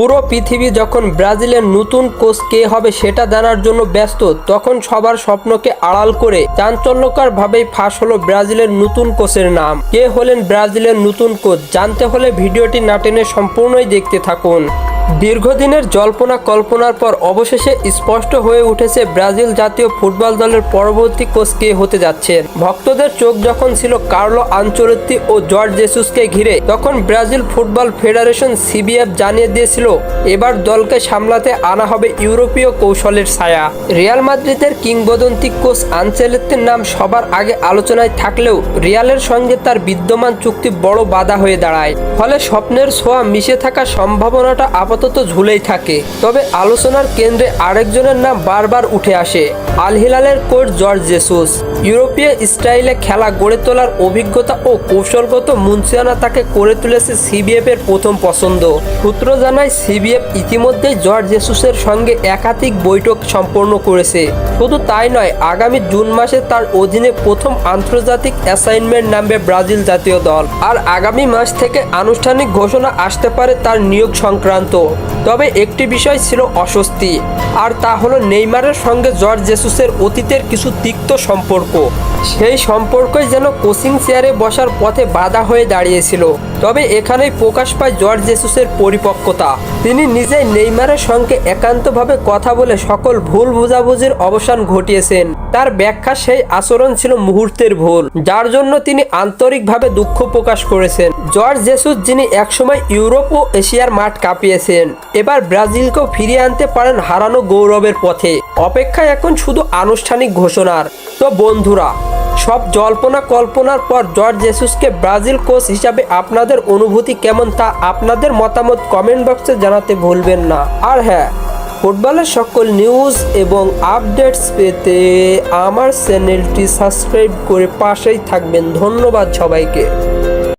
পুরো পৃথিবী যখন ব্রাজিলের নতুন কোচ কে হবে সেটা জানার জন্য ব্যস্ত, তখন সবার স্বপ্নকে আড়াল করে চাঞ্চল্যকর ভাবেই ফাঁস হলো ব্রাজিলের নতুন কোচের নাম। কে হলেন ব্রাজিলের নতুন কোচ জানতে হলে ভিডিওটি না টেনে সম্পূর্ণই দেখতে থাকুন। দীর্ঘদিনের জল্পনা কল্পনার পর অবশেষে স্পষ্ট হয়ে উঠেছে ব্রাজিল জাতীয় ফুটবল দলের পরবর্তী কোচ কে হতে যাচ্ছেন। ভক্তদের চোখ যখন ছিল কার্লো আনচেলত্তি ও জর্জ জেসুসকে ঘিরে, তখন ব্রাজিল ফুটবল ফেডারেশন সিবিএফ জানিয়ে দিয়েছিল এবার দলকে সামলাতে আনা হবে ইউরোপীয় কৌশলের ছায়া। রিয়াল মাদ্রিদের কিংবদন্তি কোচ আনচেলত্তির নাম সবার আগে আলোচনায় থাকলেও রিয়ালের সঙ্গে তার বিদ্যমান চুক্তি বড় বাধা হয়ে দাঁড়ায়। ফলে স্বপ্নের ছোঁয়া মিশে থাকার সম্ভাবনাটা আপাতত ঝুলেই থাকে। তবে আলোচনার কেন্দ্রে আরেকজনের নাম বারবার উঠে আসে, আল হিলালের কোচ জর্জ জেসুস। ইউরোপীয় স্টাইলে খেলা গড়ে তোলার অভিজ্ঞতা ও কৌশলগত মুন্সিয়ানা তাকে করে তুলেছে সিবিএফ এর প্রথম পছন্দ। সূত্র জানায় সিবিএফ ইতিমধ্যেই জর্জ জেসুসের সঙ্গে একাধিক বৈঠক সম্পন্ন করেছে। শুধু তাই নয়, আগামী জুন মাসে তার অধীনে প্রথম আন্তর্জাতিক অ্যাসাইনমেন্ট নামবে ব্রাজিল জাতীয় দল। আর আগামী মাস থেকে আনুষ্ঠানিক ঘোষণা আসতে পারে তার নিয়োগ সংক্রান্ত। তবে একটি বিষয় ছিল অস্বস্তি, আর তা হলো নেইমারের সঙ্গে জর্জ জেসুসের অতীতের কিছু তিক্ত সম্পর্ক। সেই সম্পর্কই যেন কোচিং চেয়ারে বসার পথে বাধা হয়ে দাঁড়িয়েছিল। তবে এখানেই প্রকাশ পায় জর্জ জেসুসের পরিপক্কতা। তিনি নিজেই নেইমারের সঙ্গে একান্তভাবে কথা বলে সকল ভুল বোঝাবুঝির অবসান ঘটিয়েছেন। তার ব্যাখ্যা সেই আচরণ ছিল মুহূর্তের ভুল, যার জন্য তিনি আন্তরিকভাবে দুঃখ প্রকাশ করেছেন। জর্জ জেসুস, যিনি একসময় ইউরোপ ও এশিয়ার মাঠ কাঁপিয়েছেন, এবার ব্রাজিলকেও ফিরিয়ে আনতে পারেন হারানো গৌরবের পথে। অপেক্ষা এখন শুধু আনুষ্ঠানিক ঘোষণার। তো বন্ধুরা, সব জল্পনা কল্পনার পর জর্জ জেসুসকে ব্রাজিল কোচ হিসাবে আপনাদের অনুভূতি কেমন তা আপনাদের মতামত কমেন্ট বক্সে জানাতে ভুলবেন না। আর হ্যাঁ, ফুটবলের সকল নিউজ এবং আপডেটস পেতে আমার চ্যানেলটি সাবস্ক্রাইব করে পাশেই থাকবেন। ধন্যবাদ সবাইকে।